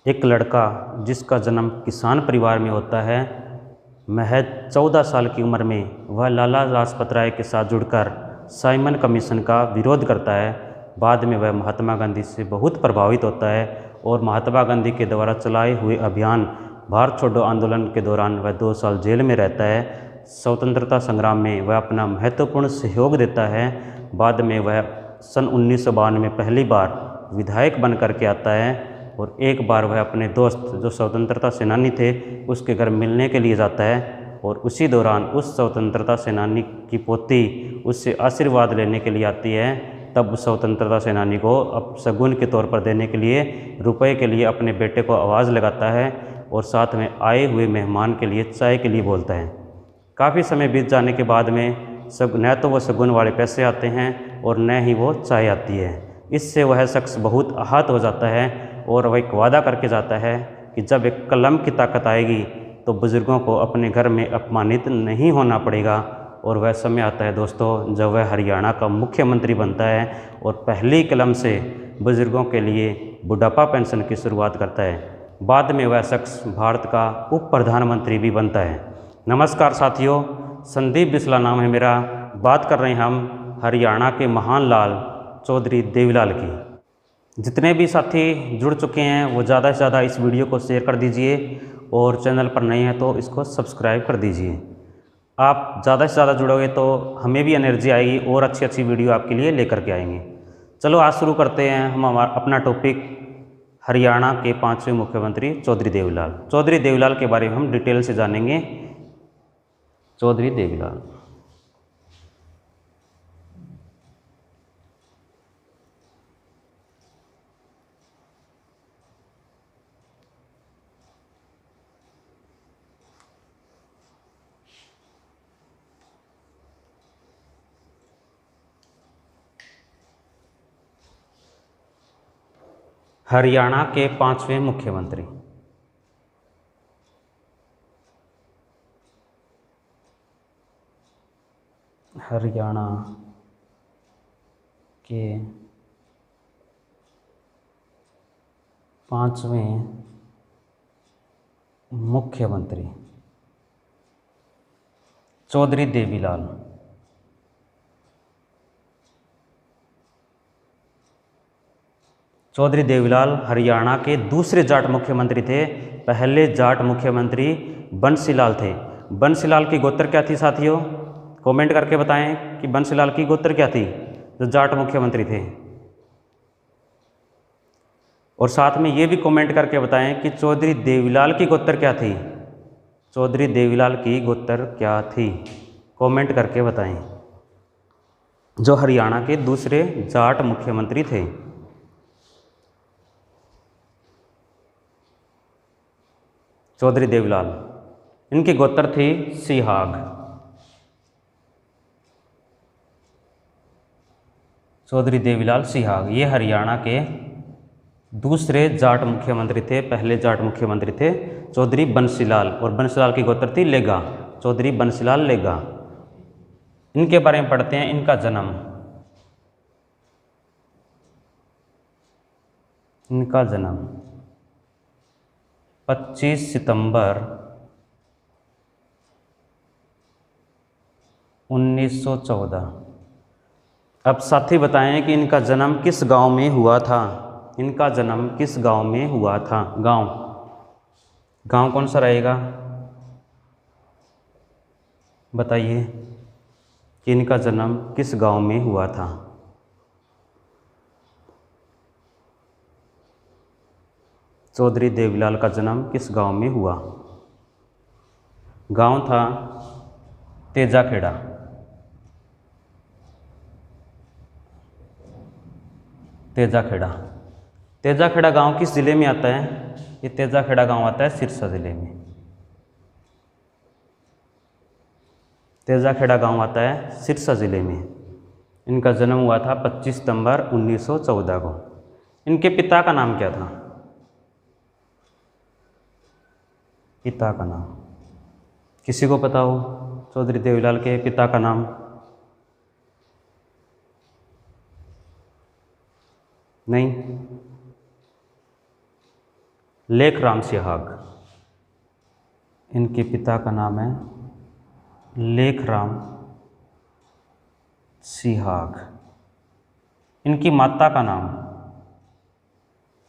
एक लड़का जिसका जन्म किसान परिवार में होता है, महज 14 साल की उम्र में वह लाला लाजपत राय के साथ जुड़कर साइमन कमीशन का विरोध करता है। बाद में वह महात्मा गांधी से बहुत प्रभावित होता है और महात्मा गांधी के द्वारा चलाए हुए अभियान भारत छोड़ो आंदोलन के दौरान वह 2 साल जेल में रहता है। स्वतंत्रता संग्राम में वह अपना महत्वपूर्ण सहयोग देता है। बाद में वह सन 1952 में पहली बार विधायक बन करके आता है और एक बार वह अपने दोस्त जो स्वतंत्रता सेनानी थे उसके घर मिलने के लिए जाता है और उसी दौरान उस स्वतंत्रता सेनानी की पोती उससे आशीर्वाद लेने के लिए आती है। तब उस स्वतंत्रता सेनानी को अब शगुन के तौर पर देने के लिए रुपए के लिए अपने बेटे को आवाज़ लगाता है और साथ में आए हुए मेहमान के लिए चाय के लिए बोलता है। काफ़ी समय बीत जाने के बाद में न तो वह शगुन वाले पैसे आते हैं और न ही वो चाय आती है। इससे वह शख्स बहुत आहत हो जाता है और वह एक वादा करके जाता है कि जब एक कलम की ताकत आएगी तो बुज़ुर्गों को अपने घर में अपमानित नहीं होना पड़ेगा। और वह समय आता है दोस्तों जब वह हरियाणा का मुख्यमंत्री बनता है और पहली कलम से बुज़ुर्गों के लिए बुढ़ापा पेंशन की शुरुआत करता है। बाद में वह शख्स भारत का उप प्रधानमंत्री भी बनता है। नमस्कार साथियों, संदीप बिस्ला नाम है मेरा। बात कर रहे हैं हम हरियाणा के महान लाल चौधरी देवीलाल की। जितने भी साथी जुड़ चुके हैं वो ज़्यादा से ज़्यादा इस वीडियो को शेयर कर दीजिए और चैनल पर नए हैं तो इसको सब्सक्राइब कर दीजिए। आप ज़्यादा से ज़्यादा जुड़ोगे तो हमें भी एनर्जी आएगी और अच्छी अच्छी वीडियो आपके लिए लेकर के आएंगे। चलो आज शुरू करते हैं हम अपना टॉपिक हरियाणा के 5वें मुख्यमंत्री चौधरी देवीलाल। चौधरी देवीलाल के बारे में हम डिटेल से जानेंगे। चौधरी देवीलाल हरियाणा के 5वें मुख्यमंत्री। हरियाणा के 5वें मुख्यमंत्री चौधरी देवीलाल। चौधरी देवीलाल हरियाणा के दूसरे जाट मुख्यमंत्री थे। पहले जाट मुख्यमंत्री बंसीलाल थे। बंसीलाल की गोत्र क्या थी साथियों? कमेंट करके बताएं कि बंसीलाल की गोत्र क्या थी जो जाट मुख्यमंत्री थे। और साथ में ये भी कमेंट करके बताएं कि चौधरी देवीलाल की गोत्र क्या थी। चौधरी देवीलाल की गोत्र क्या थी? कमेंट करके बताएं। जो हरियाणा के दूसरे जाट मुख्यमंत्री थे। चौधरी देवीलाल, इनकी गोत्र थी सिहाग। चौधरी देवीलाल सिहाग ये हरियाणा के दूसरे जाट मुख्यमंत्री थे। पहले जाट मुख्यमंत्री थे चौधरी बंसीलाल और बंसीलाल की गोत्र थी लेगा। चौधरी बंसीलाल लेगा। इनके बारे में पढ़ते हैं। इनका जन्म 25 सितंबर 1914। अब साथी बताएं कि इनका जन्म किस गांव में हुआ था। इनका जन्म किस गांव में हुआ था? गांव कौन सा रहेगा बताइए कि इनका जन्म किस गांव में हुआ था। चौधरी देवीलाल का जन्म किस गांव में हुआ? गांव था तेजाखेड़ा। तेजाखेड़ा। तेजाखेड़ा गांव किस ज़िले में आता है? ये तेजाखेड़ा गांव आता है सिरसा ज़िले में। तेजाखेड़ा गांव आता है सिरसा ज़िले में। इनका जन्म हुआ था 25 सितंबर 1914 को। इनके पिता का नाम क्या था? पिता का नाम किसी को पता हो? चौधरी देवीलाल के पिता का नाम? नहीं। लेखराम सिहाग। इनके पिता का नाम है लेखराम सिहाग। इनकी माता का नाम,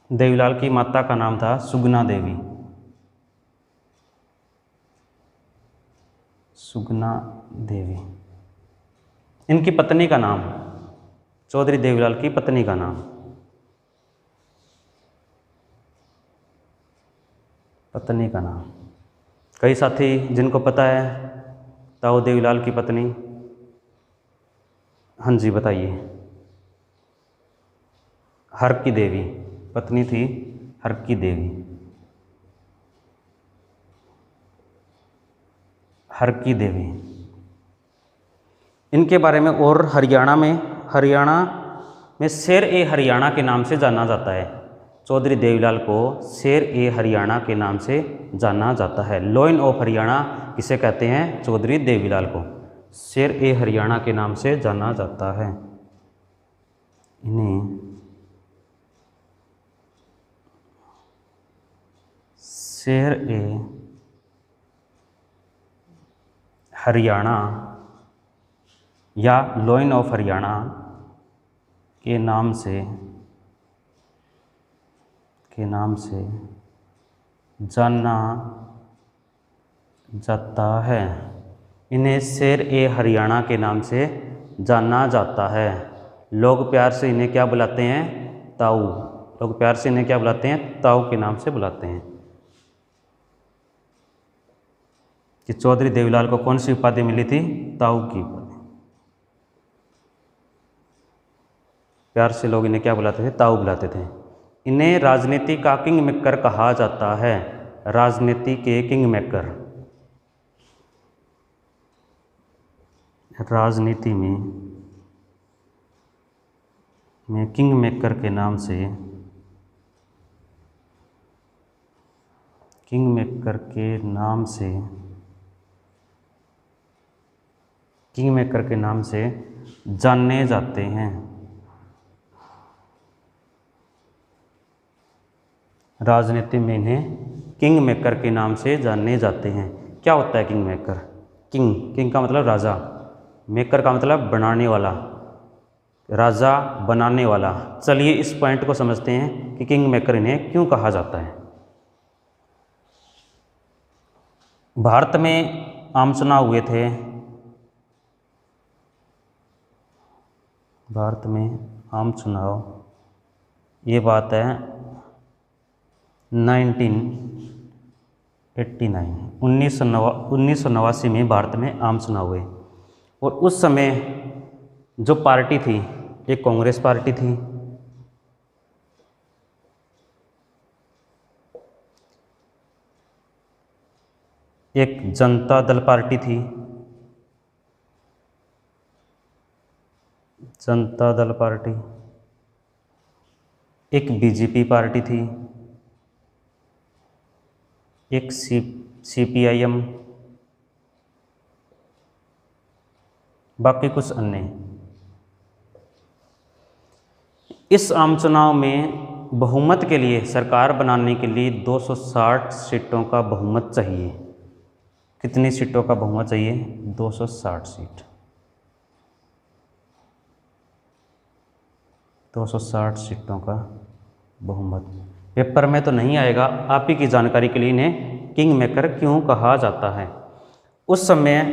देवीलाल की माता का नाम था सुगना देवी। सुगना देवी। इनकी पत्नी का नाम, चौधरी देवीलाल की पत्नी का नाम, पत्नी का नाम। कई साथी जिनको पता है ताऊ देवीलाल की पत्नी, हाँ जी बताइए। हर की देवी पत्नी थी, हर की देवी, हर की देवी। इनके बारे में और हरियाणा में शेर ए हरियाणा के नाम से जाना जाता है। चौधरी देवीलाल को शेर ए हरियाणा के नाम से जाना जाता है। लॉयन ऑफ हरियाणा किसे कहते हैं? चौधरी देवीलाल को शेर ए हरियाणा के नाम से जाना जाता है। इन्हें शेर ए हरियाणा या लॉयन ऑफ हरियाणा के नाम से जाना जाता है। इन्हें शेर ए हरियाणा के नाम से जाना जाता है। लोग प्यार से इन्हें क्या बुलाते हैं? ताऊ। लोग प्यार से इन्हें क्या बुलाते हैं? ताऊ के नाम से बुलाते हैं। कि चौधरी देवीलाल को कौन सी उपाधि मिली थी? ताऊ की उपाधि। प्यार से लोग इन्हें क्या बुलाते थे? ताऊ बुलाते थे। इन्हें राजनीति का किंग मेकर कहा जाता है। राजनीति के किंग मेकर, राजनीति में किंग मेकर के नाम से, किंग मेकर के नाम से, किंग मेकर के नाम से जाने जाते हैं। राजनीति में इन्हें किंग मेकर के नाम से जाने जाते हैं। क्या होता है किंग मेकर? किंग का मतलब राजा, मेकर का मतलब बनाने वाला, राजा बनाने वाला। चलिए इस पॉइंट को समझते हैं कि किंग मेकर इन्हें क्यों कहा जाता है। भारत में आम चुनाव हुए थे। भारत में आम चुनाव, ये बात है 1989 में भारत में आम चुनाव हुए। और उस समय जो पार्टी थी, एक कांग्रेस पार्टी थी, एक जनता दल पार्टी थी, जनता दल पार्टी, एक बीजेपी पार्टी थी, एक सीपीआईएम, बाकी कुछ अन्य। इस आम चुनाव में बहुमत के लिए, सरकार बनाने के लिए 260 सीटों का बहुमत चाहिए। कितनी सीटों का बहुमत चाहिए? 260 सीट। 260 सीटों का बहुमत। पेपर में तो नहीं आएगा, आप ही की जानकारी के लिए इन्हें किंग मेकर क्यों कहा जाता है। उस समय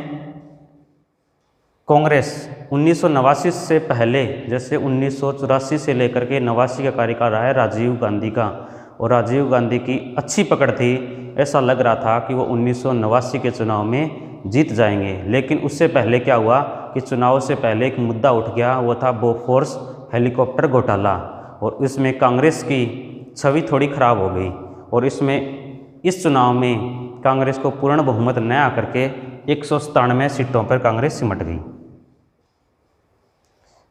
कांग्रेस 1989 से पहले, जैसे 1984 से लेकर के 89 का कार्यकाल रहा है राजीव गांधी का, और राजीव गांधी की अच्छी पकड़ थी। ऐसा लग रहा था कि वो 1989 के चुनाव में जीत जाएंगे। लेकिन उससे पहले क्या हुआ कि चुनाव से पहले एक मुद्दा उठ गया, वो था बोफोर्स हेलीकॉप्टर घोटाला। और इसमें कांग्रेस की छवि थोड़ी खराब हो गई, और इस चुनाव में कांग्रेस को पूर्ण बहुमत न आकर के 197 सीटों पर कांग्रेस सिमट गई।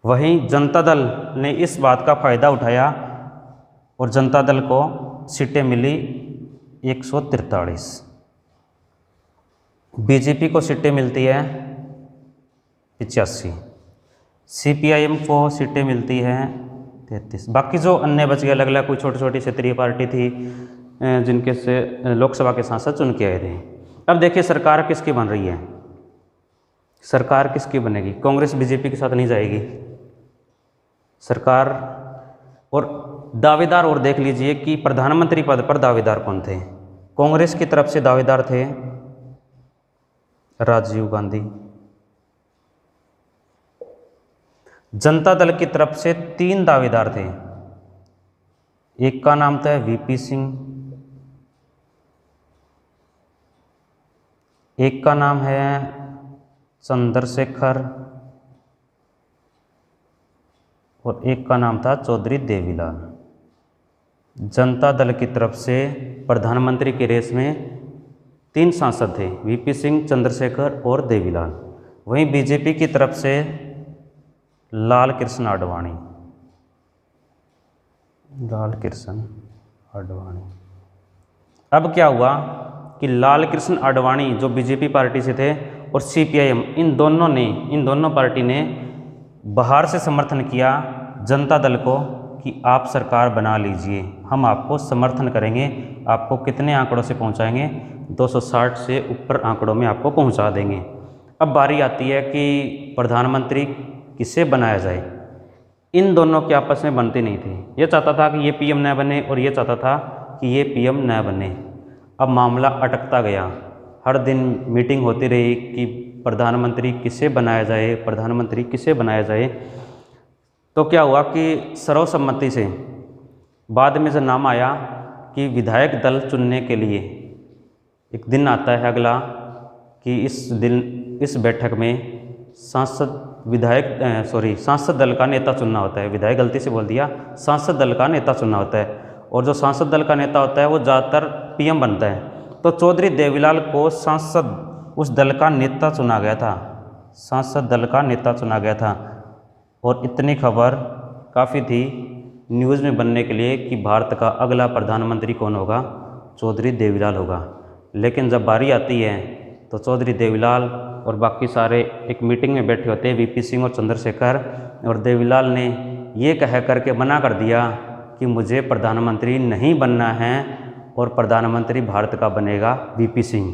वहीं जनता दल ने इस बात का फायदा उठाया और जनता दल को सीटें मिली 143। बीजेपी को सीटें मिलती है 85, सीपीआईएम को सीटें मिलती हैं 33। बाकी जो अन्य बच गए अलग अलग, कोई छोटी छोटी क्षेत्रीय पार्टी थी, जिनके से लोकसभा के सांसद चुन के आए थे। अब देखिए सरकार किसकी बन रही है, सरकार किसकी बनेगी, कांग्रेस बीजेपी के साथ नहीं जाएगी सरकार। और दावेदार और देख लीजिए कि प्रधानमंत्री पद पर दावेदार कौन थे। कांग्रेस की तरफ से दावेदार थे राजीव गांधी, जनता दल की तरफ से 3 दावेदार थे। एक का नाम था वीपी सिंह, एक का नाम है चंद्रशेखर और एक का नाम था चौधरी देवीलाल। जनता दल की तरफ से प्रधानमंत्री की रेस में 3 सांसद थे, वीपी सिंह, चंद्रशेखर और देवीलाल। वहीं बीजेपी की तरफ से लाल कृष्ण आडवाणी, लाल कृष्ण आडवाणी। अब क्या हुआ कि लाल कृष्ण आडवाणी जो बीजेपी पार्टी से थे और सीपीआईएम, इन दोनों पार्टी ने बाहर से समर्थन किया जनता दल को कि आप सरकार बना लीजिए, हम आपको समर्थन करेंगे, आपको कितने आंकड़ों से पहुंचाएंगे, 260 से ऊपर आंकड़ों में आपको पहुंचा देंगे। अब बारी आती है कि प्रधानमंत्री किसे बनाया जाए। इन दोनों के आपस में बनती नहीं थी, ये चाहता था कि ये पीएम न बने और ये चाहता था कि ये पीएम न बने। अब मामला अटकता गया, हर दिन मीटिंग होती रही कि प्रधानमंत्री किसे बनाया जाए, प्रधानमंत्री किसे बनाया जाए। तो क्या हुआ कि सर्वसम्मति से बाद में जो नाम आया कि विधायक दल चुनने के लिए एक दिन आता है अगला कि इस बैठक में सांसद दल का नेता चुनना होता है। विधायक गलती से बोल दिया, सांसद दल का नेता चुनना होता है। और जो सांसद दल का नेता होता है वो ज़्यादातर पीएम बनता है। तो चौधरी देवीलाल को सांसद उस दल का नेता चुना गया था, सांसद दल का नेता चुना गया था। और इतनी खबर काफ़ी थी न्यूज़ में बनने के लिए कि भारत का अगला प्रधानमंत्री कौन होगा, चौधरी देवीलाल होगा। लेकिन जब बारी आती है तो चौधरी देवीलाल और बाकी सारे एक मीटिंग में बैठे होते हैं, वीपी सिंह और चंद्रशेखर, और देवीलाल ने ये कह करके मना कर दिया कि मुझे प्रधानमंत्री नहीं बनना है और प्रधानमंत्री भारत का बनेगा वीपी सिंह।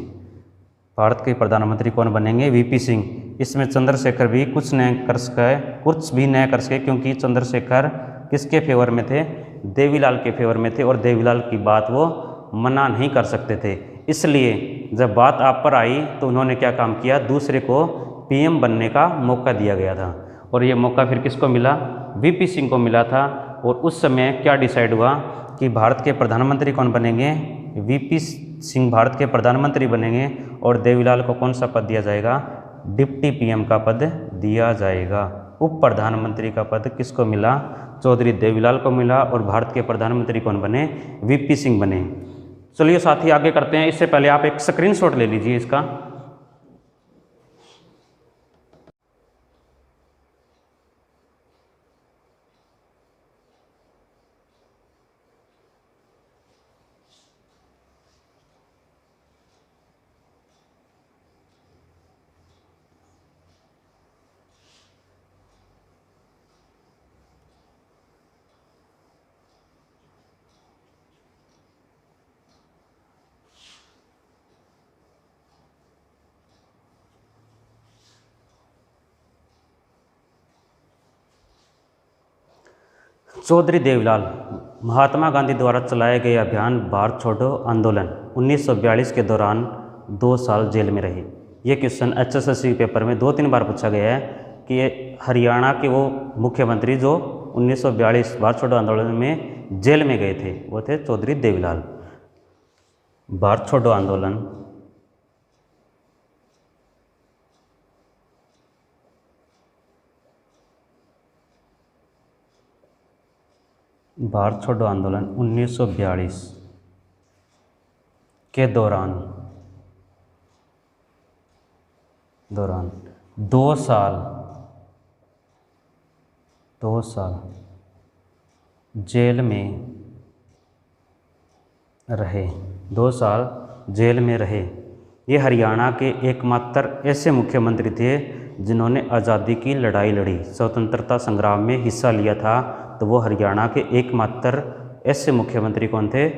भारत के प्रधानमंत्री कौन बनेंगे, वीपी सिंह। इसमें चंद्रशेखर भी कुछ भी न कर सके क्योंकि चंद्रशेखर किसके फेवर में थे, देवीलाल के फेवर में थे और देवीलाल की बात वो मना नहीं कर सकते थे। इसलिए जब बात आप पर आई तो उन्होंने क्या काम किया, दूसरे को पीएम बनने का मौका दिया गया था। और ये मौका फिर किसको मिला, वीपी सिंह को मिला था। और उस समय क्या डिसाइड हुआ कि भारत के प्रधानमंत्री कौन बनेंगे, वीपी सिंह भारत के प्रधानमंत्री बनेंगे और देवीलाल को कौन सा पद दिया जाएगा, डिप्टी पीएम का पद दिया जाएगा। उप प्रधानमंत्री का पद किसको मिला, चौधरी देवीलाल को मिला और भारत के प्रधानमंत्री कौन बने, वीपी सिंह बने। चलिए साथी आगे करते हैं। इससे पहले आप एक स्क्रीनशॉट ले लीजिए इसका। चौधरी देवीलाल महात्मा गांधी द्वारा चलाए गए अभियान भारत छोड़ो आंदोलन 1942 के दौरान 2 साल जेल में रहे। ये क्वेश्चन HSSC पेपर में 2-3 बार पूछा गया है कि हरियाणा के वो मुख्यमंत्री जो 1942 भारत छोड़ो आंदोलन में जेल में गए थे वो थे चौधरी देवीलाल। भारत छोड़ो आंदोलन भारत छोड़ो आंदोलन 1942 के दौरान 2 साल जेल में रहे, 2 साल जेल में रहे। ये हरियाणा के एकमात्र ऐसे मुख्यमंत्री थे जिन्होंने आज़ादी की लड़ाई लड़ी, स्वतंत्रता संग्राम में हिस्सा लिया था। तो वो हरियाणा के एकमात्र ऐसे मुख्यमंत्री कौन थे,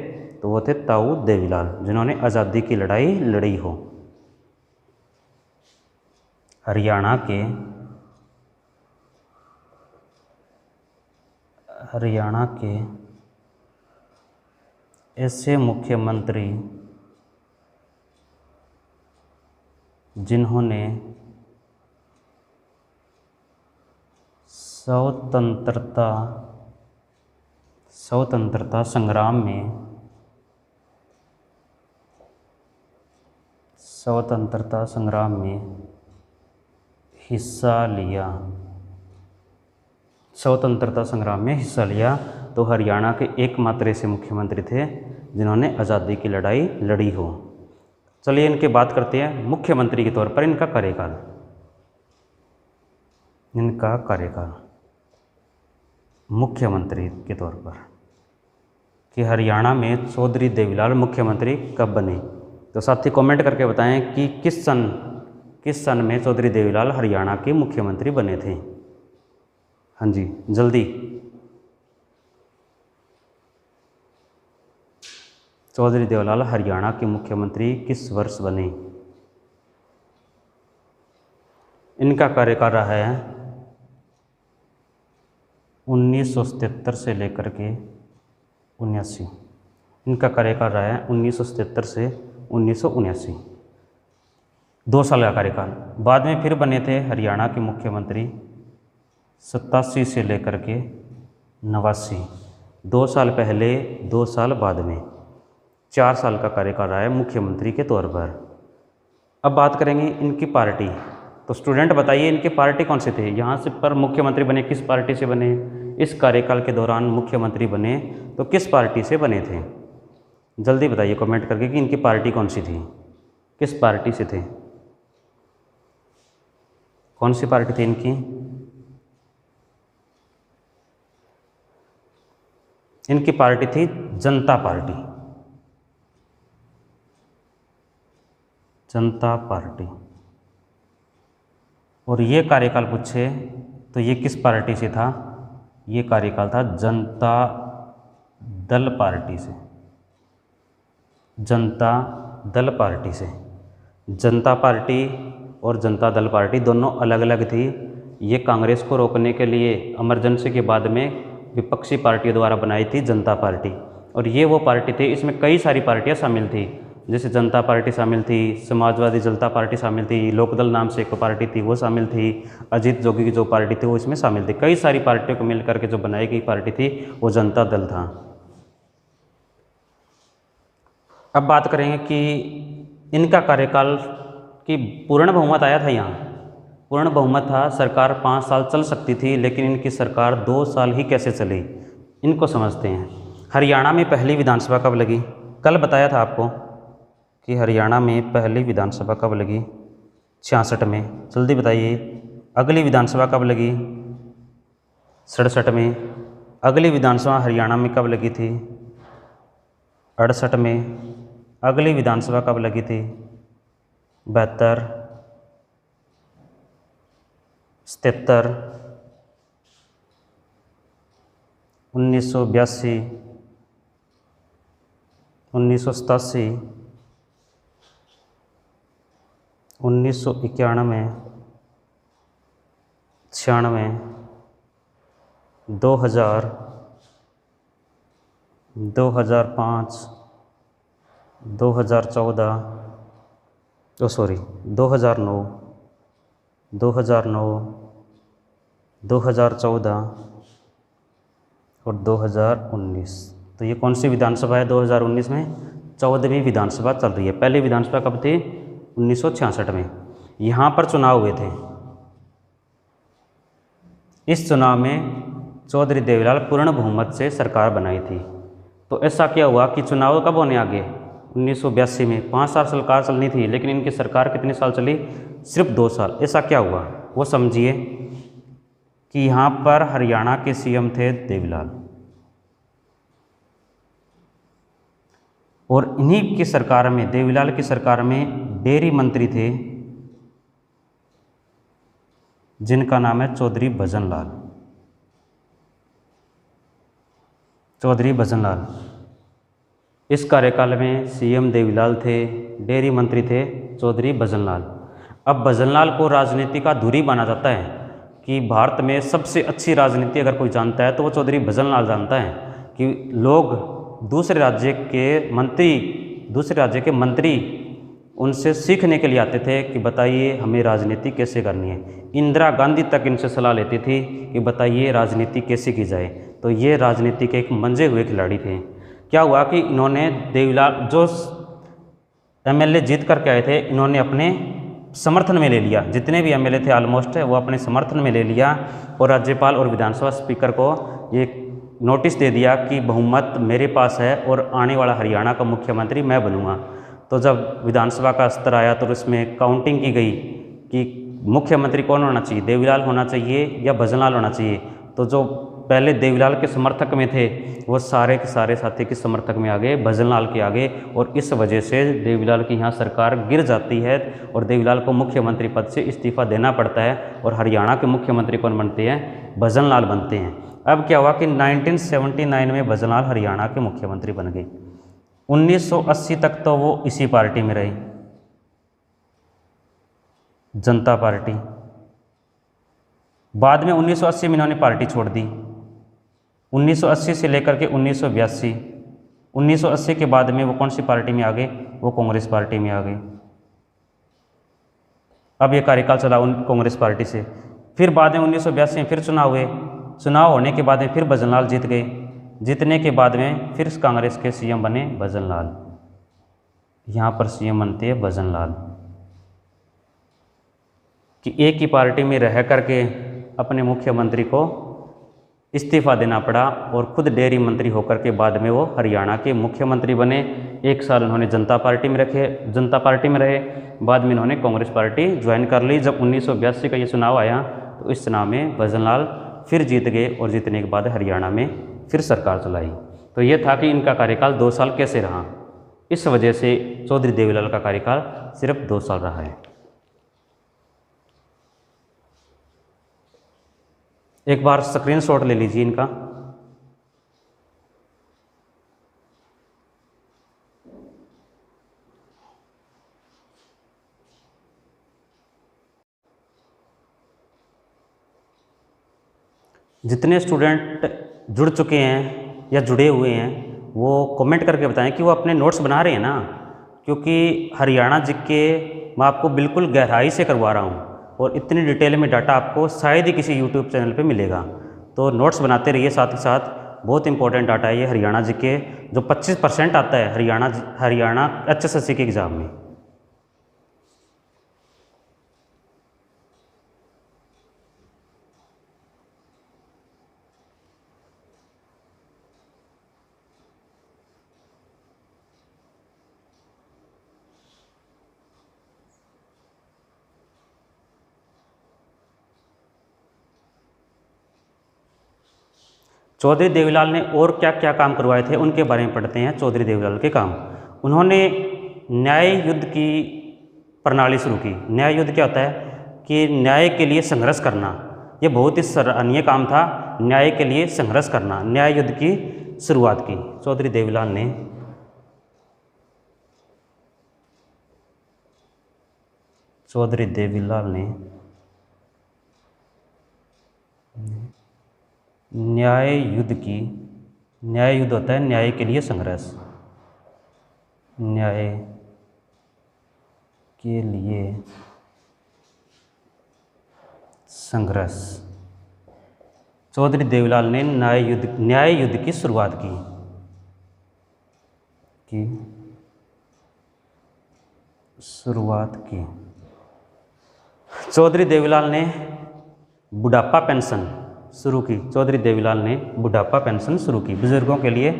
तो वो थे ताऊ देवीलाल, जिन्होंने आज़ादी की लड़ाई लड़ी हो। हरियाणा के ऐसे मुख्यमंत्री जिन्होंने स्वतंत्रता संग्राम में हिस्सा लिया, तो हरियाणा के एकमात्र ऐसे मुख्यमंत्री थे जिन्होंने आज़ादी की लड़ाई लड़ी हो। चलिए इनकी बात करते हैं मुख्यमंत्री के तौर पर इनका कार्यकाल। मुख्यमंत्री के तौर पर कि हरियाणा में चौधरी देवीलाल मुख्यमंत्री कब बने, तो साथी कमेंट करके बताएं कि किस सन में चौधरी देवीलाल हरियाणा के मुख्यमंत्री बने थे। हाँ जी जल्दी, चौधरी देवीलाल हरियाणा के मुख्यमंत्री किस वर्ष बने। इनका कार्यकाल रहा है 1977 से लेकर के 79। इनका कार्यकाल रहा है 1977 से 1979, 2 साल का कार्यकाल। बाद में फिर बने थे हरियाणा के मुख्यमंत्री 87 से लेकर के 89, 2 साल पहले 2 साल बाद में, 4 साल का कार्यकाल रहा है मुख्यमंत्री के तौर पर। अब बात करेंगे इनकी पार्टी। तो स्टूडेंट बताइए इनकी पार्टी कौन से थे, यहाँ से पर मुख्यमंत्री बने किस पार्टी से बने, इस कार्यकाल के दौरान मुख्यमंत्री बने तो किस पार्टी से बने थे। जल्दी बताइए कमेंट करके कि इनकी पार्टी कौन सी थी, किस पार्टी से थे, कौन सी पार्टी थी इनकी। इनकी पार्टी थी जनता पार्टी। और ये कार्यकाल पूछे तो ये किस पार्टी से था, ये कार्यकाल था जनता दल पार्टी से। जनता पार्टी और जनता दल पार्टी दोनों अलग अलग थी। ये कांग्रेस को रोकने के लिए इमरजेंसी के बाद में विपक्षी पार्टियों द्वारा बनाई थी जनता पार्टी। और ये वो पार्टी थी, इसमें कई सारी पार्टियां शामिल थी, जैसे जनता पार्टी शामिल थी, समाजवादी जनता पार्टी शामिल थी, लोकदल नाम से एक पार्टी थी वो शामिल थी, अजीत जोगी की जो पार्टी थी वो इसमें शामिल थी। कई सारी पार्टियों को मिलकर के जो बनाई गई पार्टी थी वो जनता दल था। अब बात करेंगे कि इनका कार्यकाल की पूर्ण बहुमत आया था। यहाँ पूर्ण बहुमत था, सरकार 5 साल चल सकती थी, लेकिन इनकी सरकार 2 साल ही कैसे चली, इनको समझते हैं। हरियाणा में पहली विधानसभा कब लगी, कल बताया था आपको कि हरियाणा में पहली विधानसभा कब लगी, 66 में। जल्दी बताइए अगली विधानसभा कब लगी, 67 में। अगली विधानसभा हरियाणा में कब लगी थी, 68 में। अगली विधानसभा कब लगी थी, 72, 77, 1982, 1987, 1991, 96, 2000, 2005, 2014, 2009, 2009, 2014 और 2019। तो ये कौन सी विधानसभा है 2019 में, 14वीं विधानसभा चल रही है। पहली विधानसभा कब थी, 1966 में। यहाँ पर चुनाव हुए थे। इस चुनाव में चौधरी देवीलाल पूर्ण बहुमत से सरकार बनाई थी। तो ऐसा क्या हुआ कि चुनाव कब होने आगे, 1982 में। 5 साल सरकार चलनी थी, लेकिन इनकी सरकार कितने साल चली, सिर्फ 2 साल। ऐसा क्या हुआ वो समझिए कि यहाँ पर हरियाणा के सीएम थे देवीलाल, और इन्हीं की सरकार में, देवीलाल की सरकार में डेयरी मंत्री थे जिनका नाम है चौधरी भजनलाल। इस कार्यकाल में सीएम देवीलाल थे, डेयरी मंत्री थे चौधरी भजनलाल। अब भजनलाल को राजनीति का धुरी माना जाता है कि भारत में सबसे अच्छी राजनीति अगर कोई जानता है तो वो चौधरी भजनलाल जानता है कि लोग दूसरे राज्य के मंत्री उनसे सीखने के लिए आते थे कि बताइए हमें राजनीति कैसे करनी है। इंदिरा गांधी तक इनसे सलाह लेती थी कि बताइए राजनीति कैसे की जाए। तो ये राजनीति के एक मंजे हुए खिलाड़ी थे। क्या हुआ कि इन्होंने देवीलाल जो एमएलए जीत करके आए थे, इन्होंने अपने समर्थन में ले लिया। जितने भी एमएलए थे ऑलमोस्ट वो अपने समर्थन में ले लिया और राज्यपाल और विधानसभा स्पीकर को ये नोटिस दे दिया कि बहुमत मेरे पास है और आने वाला हरियाणा का मुख्यमंत्री मैं बनूंगा। तो जब विधानसभा का स्तर आया तो उसमें काउंटिंग की गई कि मुख्यमंत्री कौन होना चाहिए, देवीलाल होना चाहिए या भजनलाल होना चाहिए। तो जो पहले देवीलाल के समर्थक में थे वो सारे के सारे साथी के समर्थक में आ गए, भजनलाल के आगे, और इस वजह से देवीलाल की यहाँ सरकार गिर जाती है और देवीलाल को मुख्यमंत्री पद से इस्तीफा देना पड़ता है और हरियाणा के मुख्यमंत्री कौन बनते हैं, भजनलाल बनते हैं। अब क्या हुआ कि 1979 में भजनलाल हरियाणा के मुख्यमंत्री बन गए। 1980 तक तो वो इसी पार्टी में रहे, जनता पार्टी। बाद में 1980 में इन्होंने पार्टी छोड़ दी। 1980 से लेकर के 1980 के बाद में वो कौन सी पार्टी में आ गए, वो कांग्रेस पार्टी में आ गए। अब ये कार्यकाल चला कांग्रेस पार्टी से। फिर बाद में 1982 में फिर चुनाव हुए। चुनाव होने के बाद में फिर भजनलाल जीत गए। जीतने के बाद में फिर कांग्रेस के सीएम बने भजनलाल। यहाँ पर सीएम बनते हैं भजनलाल कि एक ही पार्टी में रह करके अपने मुख्यमंत्री को इस्तीफा देना पड़ा और खुद डेयरी मंत्री होकर के बाद में वो हरियाणा के मुख्यमंत्री बने। एक साल उन्होंने जनता पार्टी में रहे, बाद में इन्होंने कांग्रेस पार्टी ज्वाइन कर ली। जब 1982 का ये चुनाव आया तो इस चुनाव में भजनलाल फिर जीत गए और जीतने के बाद हरियाणा में फिर सरकार चलाई। तो ये था कि इनका कार्यकाल 2 साल कैसे रहा। इस वजह से चौधरी देवीलाल का कार्यकाल सिर्फ 2 साल रहा है। एक बार स्क्रीनशॉट ले लीजिए इनका। जितने स्टूडेंट जुड़ चुके हैं या जुड़े हुए हैं वो कमेंट करके बताएं कि वो अपने नोट्स बना रहे हैं ना, क्योंकि हरियाणा जीके मैं आपको बिल्कुल गहराई से करवा रहा हूँ और इतनी डिटेल में डाटा आपको शायद ही किसी यूट्यूब चैनल पे मिलेगा। तो नोट्स बनाते रहिए साथ ही साथ। बहुत इंपॉर्टेंट डाटा है ये हरियाणा जीके, जो 25% आता है हरियाणा HSSC के एग्ज़ाम में। चौधरी देवीलाल ने और क्या क्या काम करवाए थे उनके बारे में पढ़ते हैं। चौधरी देवीलाल के काम, उन्होंने न्याय युद्ध की प्रणाली शुरू की। न्याय युद्ध क्या होता है कि न्याय के लिए संघर्ष करना। ये बहुत ही सराहनीय काम था, न्याय के लिए संघर्ष करना। न्याय युद्ध की शुरुआत की चौधरी देवीलाल ने। चौधरी देवीलाल ने न्याय युद्ध होता है न्याय के लिए संघर्ष। न्याय के लिए संघर्ष। चौधरी देवीलाल ने न्याय युद्ध की शुरुआत की। चौधरी देवीलाल ने बुढ़ापा पेंशन शुरू की। चौधरी देवीलाल ने बुढ़ापा पेंशन शुरू की, बुजुर्गों के लिए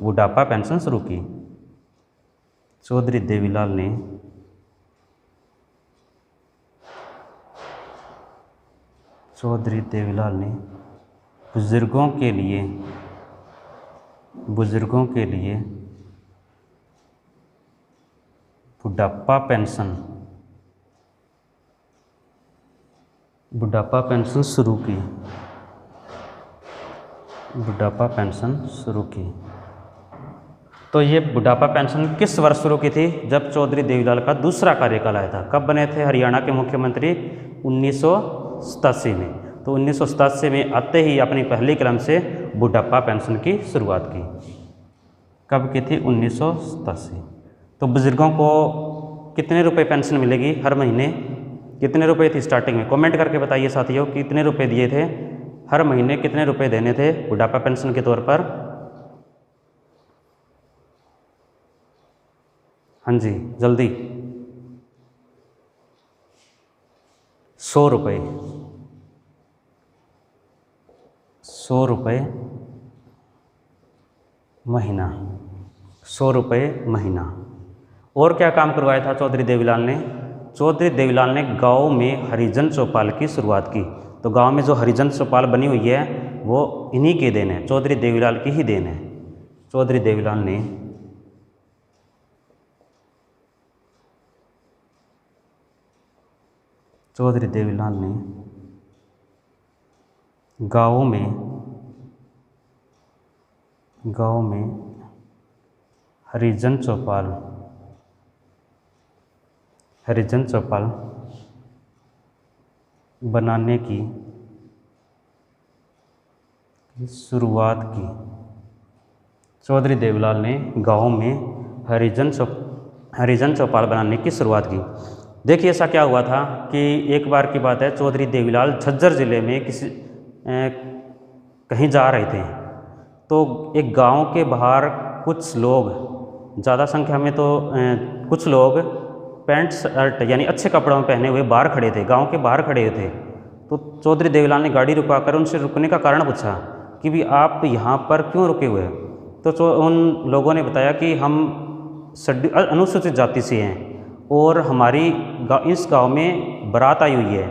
बुढ़ापा पेंशन शुरू की। चौधरी देवीलाल ने बुजुर्गों के लिए बुढ़ापा पेंशन शुरू की। तो ये बुढ़ापा पेंशन किस वर्ष शुरू की थी? जब चौधरी देवीलाल का दूसरा कार्यकाल आया था। कब बने थे हरियाणा के मुख्यमंत्री? 1987 में। तो 1987 में आते ही अपनी पहली कलम से बुढ़ापा पेंशन की शुरुआत की। कब की थी? 1987। तो बुजुर्गों को कितने रुपए पेंशन मिलेगी हर महीने? कितने रुपए थी स्टार्टिंग में? कमेंट करके बताइए साथियों, कितने रुपए दिए थे हर महीने, कितने रुपए देने थे बुढ़ापा पेंशन के तौर पर? हाँ जी जल्दी। 100 रुपये। 100 रुपये महीना। 100 रुपये महीना। और क्या काम करवाया था चौधरी देवीलाल ने? चौधरी देवीलाल ने गांव में हरिजन चौपाल की शुरुआत की। तो गांव में जो हरिजन चौपाल बनी हुई है वो इन्हीं के देन है, चौधरी देवीलाल की ही देन है। चौधरी देवीलाल ने गांव में हरिजन चौपाल बनाने की शुरुआत की। चौधरी देवीलाल ने गांव में हरिजन चौपाल बनाने की शुरुआत की। देखिए ऐसा क्या हुआ था कि एक बार की बात है, चौधरी देवीलाल झज्जर ज़िले में कहीं जा रहे थे। तो एक गांव के बाहर कुछ लोग, ज़्यादा संख्या में तो कुछ लोग पैंट शर्ट यानी अच्छे कपड़ों में पहने हुए बाहर खड़े थे, गांव के बाहर खड़े थे। तो चौधरी देवीलाल ने गाड़ी रुकाकर उनसे रुकने का कारण पूछा कि भी आप यहाँ पर क्यों रुके हुए हैं? तो उन लोगों ने बताया कि हम अनुसूचित जाति से हैं और हमारी इस गांव में बारात आई हुई है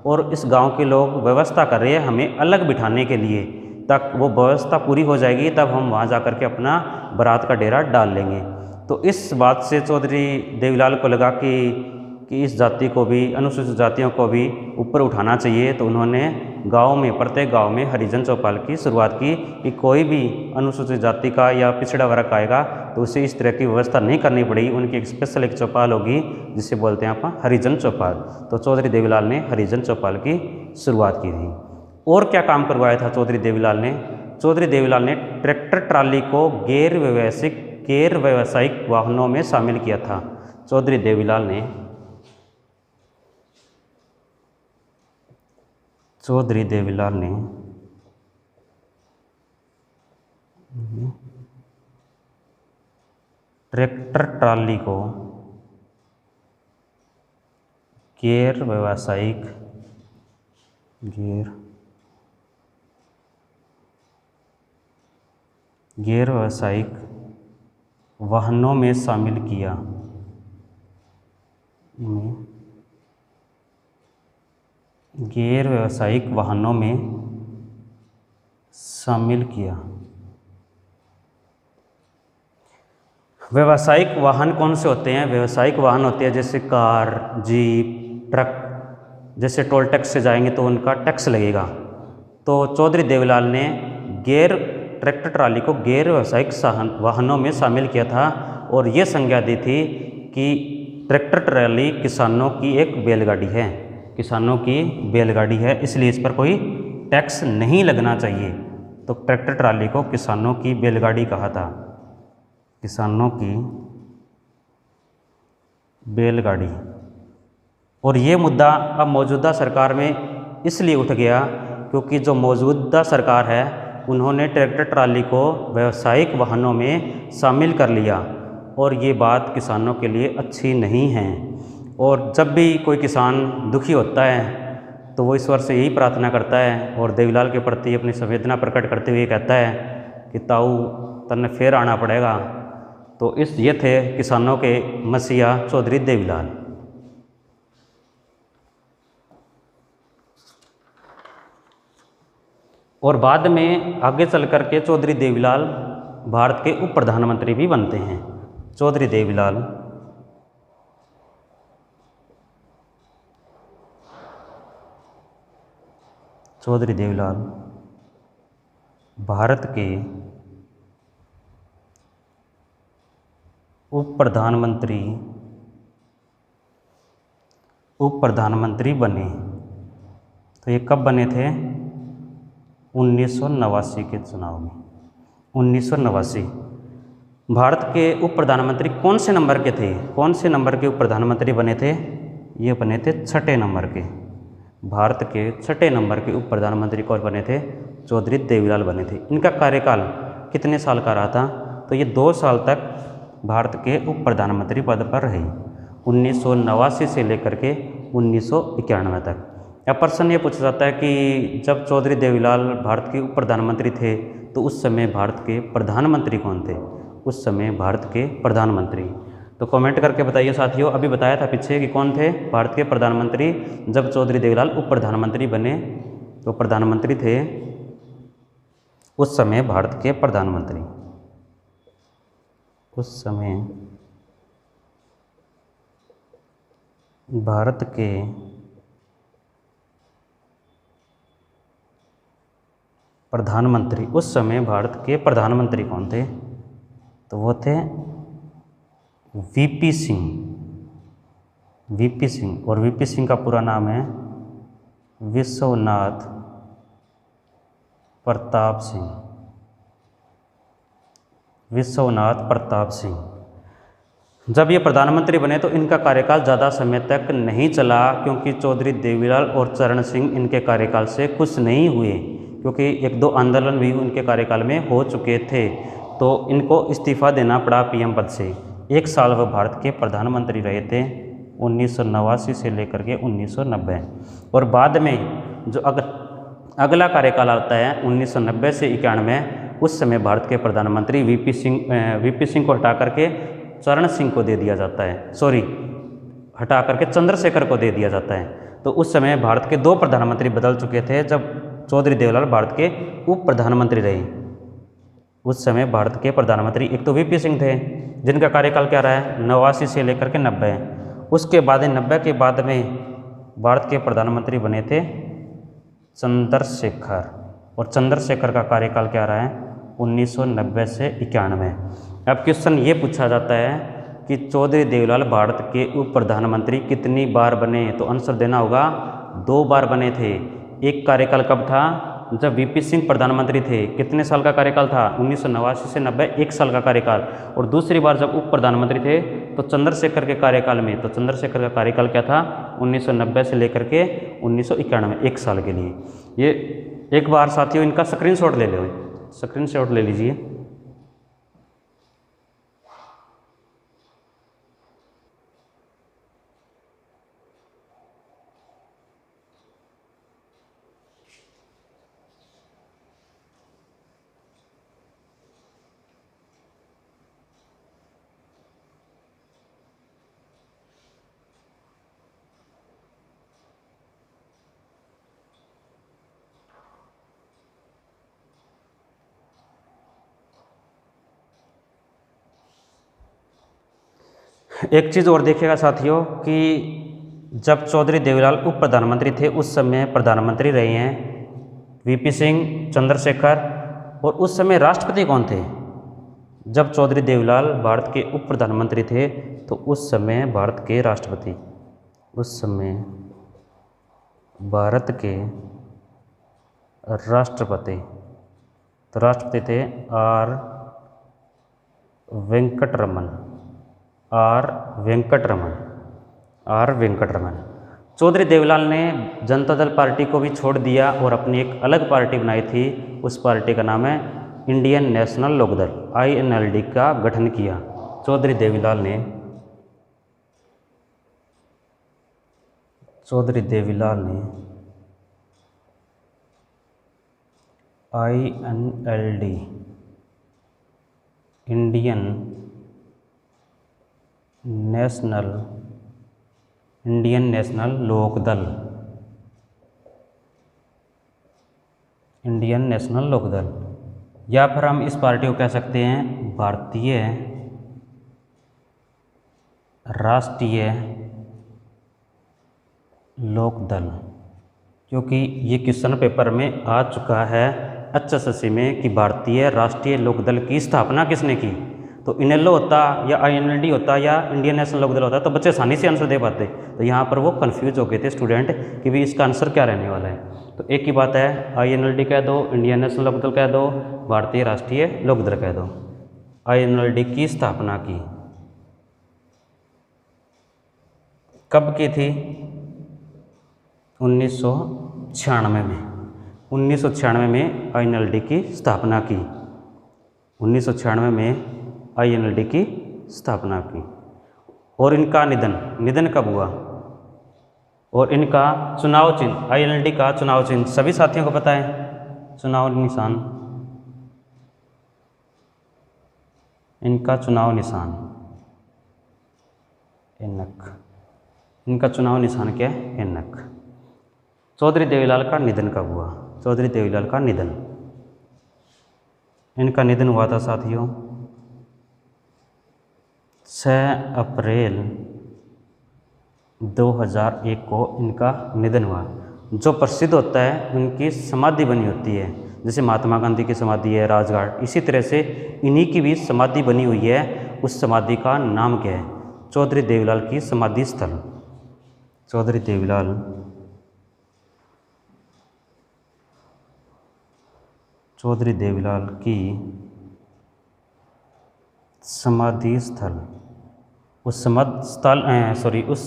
और इस गांव के लोग व्यवस्था कर रहे हैं हमें अलग बिठाने के लिए। तक वो व्यवस्था पूरी हो जाएगी तब हम वहाँ जा कर के अपना बारात का डेरा डाल लेंगे। तो इस बात से चौधरी देवीलाल को लगा कि इस जाति को भी, अनुसूचित जातियों को भी ऊपर उठाना चाहिए। तो उन्होंने गांव में, प्रत्येक गांव में हरिजन चौपाल की शुरुआत की कि कोई भी अनुसूचित जाति का या पिछड़ा वर्ग आएगा तो उसे इस तरह की व्यवस्था नहीं करनी पड़ेगी, उनकी एक स्पेशल एक चौपाल होगी जिसे बोलते हैं आप हरिजन चौपाल। तो चौधरी देवीलाल ने हरिजन चौपाल की शुरुआत की थी। और क्या काम करवाया था चौधरी देवीलाल ने? चौधरी देवीलाल ने ट्रैक्टर ट्राली को गैर व्यावसायिक वाहनों में शामिल किया था। चौधरी देवीलाल ने ट्रैक्टर ट्राली को गैर व्यावसायिक वाहनों में शामिल किया। गैर व्यावसायिक वाहनों में शामिल किया। व्यावसायिक वाहन कौन से होते हैं? व्यावसायिक वाहन होते हैं जैसे कार, जीप, ट्रक। जैसे टोल टैक्स से जाएंगे तो उनका टैक्स लगेगा। तो चौधरी देवीलाल ने ट्रैक्टर ट्राली को गैर व्यावसायिक वाहनों में शामिल किया था और ये संज्ञा दी थी कि ट्रैक्टर ट्राली किसानों की एक बैलगाड़ी है, इसलिए इस पर कोई टैक्स नहीं लगना चाहिए। तो ट्रैक्टर ट्राली को किसानों की बैलगाड़ी कहा था, किसानों की बैलगाड़ी। और ये मुद्दा अब मौजूदा सरकार में इसलिए उठ गया क्योंकि जो मौजूदा सरकार है उन्होंने ट्रैक्टर ट्राली को व्यावसायिक वाहनों में शामिल कर लिया और ये बात किसानों के लिए अच्छी नहीं है। और जब भी कोई किसान दुखी होता है तो वो ईश्वर से यही प्रार्थना करता है और देवीलाल के प्रति अपनी संवेदना प्रकट करते हुए कहता है कि ताऊ तन्ने फिर आना पड़ेगा। तो ये थे किसानों के मसीहा चौधरी देवीलाल। और बाद में आगे चल कर के चौधरी देवीलाल भारत के उप प्रधानमंत्री भी बनते हैं। चौधरी देवीलाल भारत के उप प्रधानमंत्री बने। तो ये कब बने थे? 1989 के चुनाव में। 1989। भारत के उप प्रधानमंत्री कौन से नंबर के थे? कौन से नंबर के उप प्रधानमंत्री बने थे? ये बने थे छठे नंबर के। भारत के छठे नंबर के उप प्रधानमंत्री कौन बने थे? चौधरी देवीलाल बने थे। इनका कार्यकाल कितने साल का रहा था? तो ये 2 साल तक भारत के उप प्रधानमंत्री पद पर रहे, 1989 से लेकर के 1991 तक। अब प्रश्न ये पूछा जाता है कि जब चौधरी देवीलाल भारत के उप प्रधानमंत्री थे तो उस समय भारत के प्रधानमंत्री कौन थे? उस समय भारत के प्रधानमंत्री, तो कमेंट करके बताइए साथियों। अभी बताया था पीछे कि कौन थे भारत के प्रधानमंत्री जब चौधरी देवीलाल उप प्रधानमंत्री बने। तो प्रधानमंत्री थे उस समय भारत के प्रधानमंत्री, उस समय भारत के प्रधानमंत्री, उस समय भारत के प्रधानमंत्री कौन थे? तो वो थे वीपी सिंह। वीपी सिंह, और वीपी सिंह का पूरा नाम है विश्वनाथ प्रताप सिंह। विश्वनाथ प्रताप सिंह। जब ये प्रधानमंत्री बने तो इनका कार्यकाल ज़्यादा समय तक नहीं चला, क्योंकि चौधरी देवीलाल और चरण सिंह इनके कार्यकाल से खुश नहीं हुए, क्योंकि 1-2 आंदोलन भी उनके कार्यकाल में हो चुके थे। तो इनको इस्तीफा देना पड़ा पीएम पद से। 1 साल वह भारत के प्रधानमंत्री रहे थे, 1989 से लेकर के 1990। और बाद में जो अगला कार्यकाल आता है 1990 से 91, उस समय भारत के प्रधानमंत्री वीपी सिंह को हटा करके चरण सिंह को दे दिया जाता है, हटा करके चंद्रशेखर को दे दिया जाता है। तो उस समय भारत के 2 प्रधानमंत्री बदल चुके थे जब चौधरी देवीलाल भारत के उप प्रधानमंत्री रहे। उस समय भारत के प्रधानमंत्री एक तो वीपी सिंह थे, जिनका कार्यकाल क्या रहा है 89 से लेकर के 90। उसके बाद 90 के बाद में भारत के प्रधानमंत्री बने थे चंद्रशेखर, और चंद्रशेखर का कार्यकाल क्या रहा है 1990 से 91। अब क्वेश्चन ये पूछा जाता है कि चौधरी देवीलाल भारत के उप प्रधानमंत्री कितनी बार बने? तो आंसर देना होगा 2 बार बने थे। एक कार्यकाल कब था? जब वीपी सिंह प्रधानमंत्री थे। कितने साल का कार्यकाल था? 1989 से 90, 1 साल का कार्यकाल। और दूसरी बार जब उप प्रधानमंत्री थे तो चंद्रशेखर के कार्यकाल में, तो चंद्रशेखर का कार्यकाल क्या था 1990 से लेकर के 1991, 1 साल के लिए। ये एक बार साथियों इनका स्क्रीनशॉट ले लो, स्क्रीनशॉट ले लीजिए। एक चीज़ और देखिएगा साथियों कि जब चौधरी देवीलाल उप प्रधानमंत्री थे उस समय प्रधानमंत्री रहे हैं वीपी सिंह, चंद्रशेखर, और उस समय राष्ट्रपति कौन थे? जब चौधरी देवीलाल भारत के उप प्रधानमंत्री थे तो उस समय भारत के राष्ट्रपति, उस समय भारत के राष्ट्रपति, तो राष्ट्रपति थे आर वेंकटरमन। चौधरी देवीलाल ने जनता दल पार्टी को भी छोड़ दिया और अपनी एक अलग पार्टी बनाई थी। उस पार्टी का नाम है इंडियन नेशनल लोकदल, INLD का गठन किया चौधरी देवीलाल ने। INLD, Indian National Lokdal, Indian National Lokdal, या फिर हम इस पार्टी को कह सकते हैं भारतीय राष्ट्रीय लोकदल, क्योंकि ये क्वेश्चन पेपर में आ चुका है HSSC में कि भारतीय राष्ट्रीय लोकदल की स्थापना किसने की? तो इनेलो होता या INLD होता या इंडियन नेशनल लोकदल होता तो बच्चे आसानी से आंसर दे पाते। तो यहाँ पर वो कन्फ्यूज हो गए थे स्टूडेंट कि भाई इसका आंसर क्या रहने वाला है। तो एक ही बात है, INLD कह दो, इंडियन नेशनल लोकदल कह दो, भारतीय राष्ट्रीय लोकदल कह दो। INLD की स्थापना की कब की थी? 1996 में। 1996 में INLD की स्थापना की। 1996 में INLD की स्थापना की। और इनका निधन कब हुआ? और इनका चुनाव चिन्ह, INLD का चुनाव चिन्ह सभी साथियों को पता है, चुनाव निशान, इनका चुनाव निशान ऐनक, इनका चुनाव निशान क्या है? ऐनक। चौधरी देवीलाल का निधन कब हुआ? चौधरी देवीलाल का निधन, इनका निधन हुआ था साथियों 6 अप्रैल 2001 को इनका निधन हुआ। जो प्रसिद्ध होता है उनकी समाधि बनी होती है, जैसे महात्मा गांधी की समाधि है राजघाट, इसी तरह से इन्हीं की भी समाधि बनी हुई है। उस समाधि का नाम क्या है? चौधरी देवीलाल की समाधि स्थल। चौधरी देवीलाल की समाधि स्थल, उस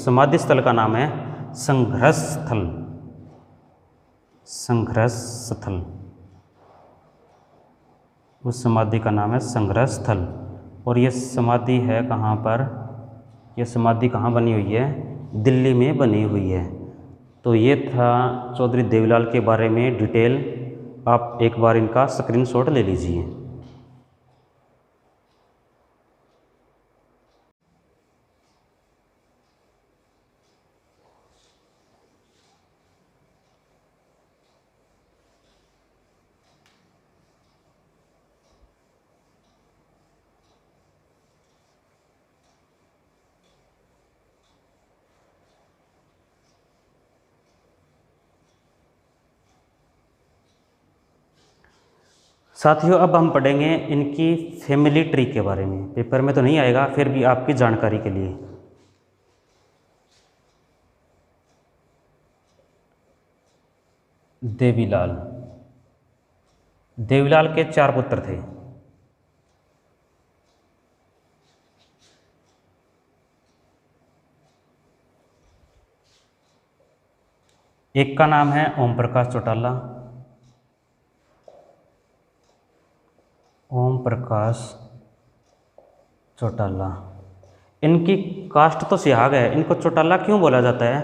समाधि स्थल का नाम है संघर्ष स्थल। संघर्ष स्थल, उस समाधि का नाम है संघर्ष स्थल। और ये समाधि है कहाँ पर? ये समाधि कहाँ बनी हुई है? दिल्ली में बनी हुई है। तो ये था चौधरी देवीलाल के बारे में डिटेल। आप एक बार इनका स्क्रीनशॉट ले लीजिए। साथियों अब हम पढ़ेंगे इनकी फैमिली ट्री के बारे में। पेपर में तो नहीं आएगा, फिर भी आपकी जानकारी के लिए। देवीलाल, देवीलाल के 4 पुत्र थे। एक का नाम है ओम प्रकाश चौटाला, ओम प्रकाश चौटाला। इनकी कास्ट तो सिहाग है, इनको चौटाला क्यों बोला जाता है?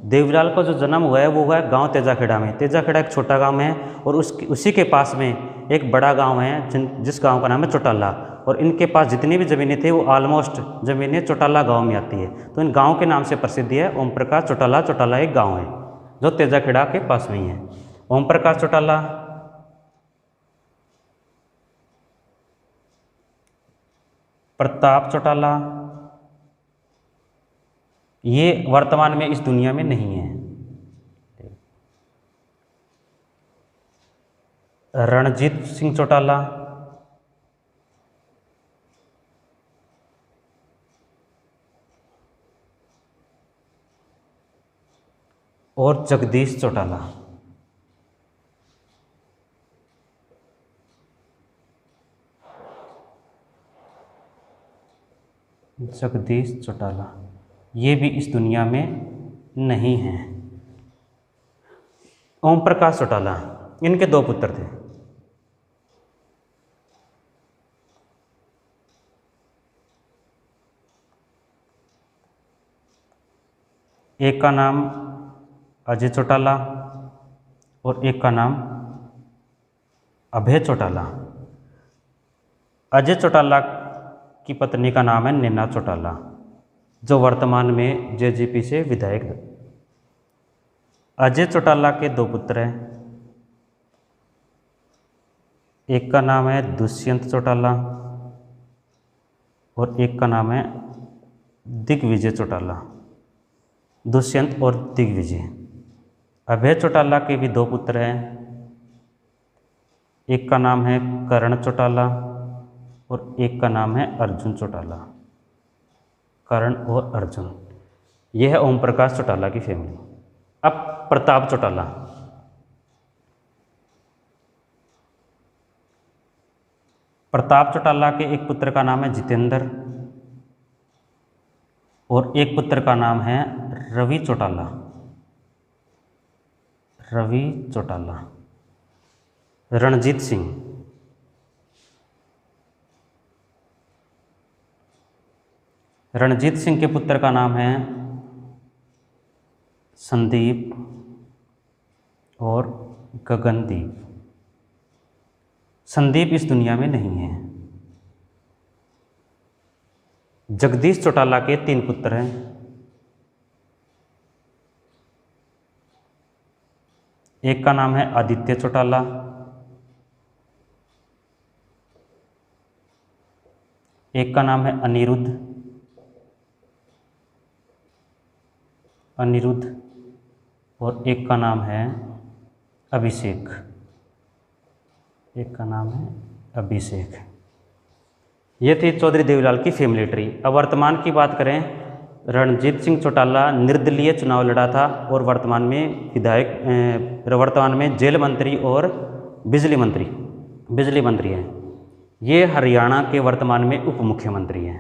देवीलाल का जो जन्म हुआ है वो हुआ है गांव तेजाखेड़ा में। तेजाखेड़ा एक छोटा गांव है और उसी के पास में एक बड़ा गांव है जिस गांव का नाम है चौटाला। और इनके पास जितनी भी ज़मीनें थी वो ऑलमोस्ट ज़मीनें चौटाला गांव में आती है। तो इन गांव के नाम से प्रसिद्ध है ओम प्रकाश चौटाला। चौटाला एक गाँव है जो तेजाखेड़ा के पास में ही है। ओम प्रकाश चौटाला, प्रताप चौटाला, ये वर्तमान में इस दुनिया में नहीं है। रणजीत सिंह चौटाला, और जगदीश चौटाला। जगदीश चौटाला ये भी इस दुनिया में नहीं है। ओम प्रकाश चौटाला, इनके 2 पुत्र थे। एक का नाम अजय चौटाला और एक का नाम अभय चौटाला। अजय चौटाला की पत्नी का नाम है नैना चौटाला, जो वर्तमान में JGP से विधायक है। अजय चौटाला के 2 पुत्र हैं। एक का नाम है दुष्यंत चौटाला और एक का नाम है दिग्विजय चौटाला। दुष्यंत और दिग्विजय। अभय चौटाला के भी 2 पुत्र हैं। एक का नाम है करण चौटाला और एक का नाम है अर्जुन चौटाला। कर्ण और अर्जुन, यह है ओम प्रकाश चौटाला की फैमिली। अब प्रताप चौटाला। प्रताप चौटाला के एक पुत्र का नाम है जितेंद्र और एक पुत्र का नाम है रवि चौटाला। रवि चौटाला। रणजीत सिंह। रणजीत सिंह के पुत्र का नाम है संदीप और गगनदीप। संदीप इस दुनिया में नहीं है। जगदीश चौटाला के 3 पुत्र हैं। एक का नाम है आदित्य चौटाला, एक का नाम है अनिरुद्ध और एक का नाम है अभिषेक। एक का नाम है अभिषेक। ये थी चौधरी देवीलाल की फैमिली ट्री। अब वर्तमान की बात करें, रणजीत सिंह चौटाला निर्दलीय चुनाव लड़ा था और वर्तमान में जेल मंत्री और बिजली मंत्री हैं। ये हरियाणा के वर्तमान में उप मुख्यमंत्री हैं।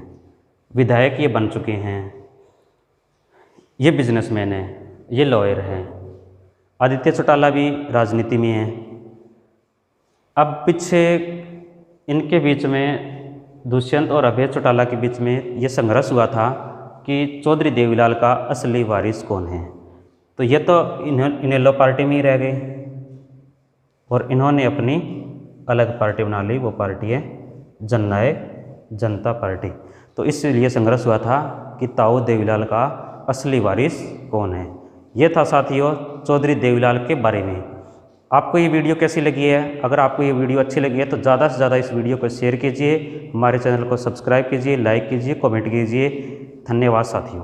विधायक ये बन चुके हैं। ये बिजनेसमैन हैं, ये लॉयर हैं। आदित्य चौटाला भी राजनीति में हैं। अब पीछे इनके बीच में दुष्यंत और अभय चौटाला के बीच में ये संघर्ष हुआ था कि चौधरी देवीलाल का असली वारिस कौन है। तो ये तो इनेलो पार्टी में ही रह गए और इन्होंने अपनी अलग पार्टी बना ली। वो पार्टी है जननायक जनता पार्टी। तो इसलिए संघर्ष हुआ था कि ताऊ देवीलाल का असली वारिस कौन है। ये था साथियों चौधरी देवीलाल के बारे में। आपको ये वीडियो कैसी लगी है? अगर आपको ये वीडियो अच्छी लगी है तो ज़्यादा से ज़्यादा इस वीडियो को शेयर कीजिए, हमारे चैनल को सब्सक्राइब कीजिए, लाइक कीजिए, कमेंट कीजिए। धन्यवाद साथियों।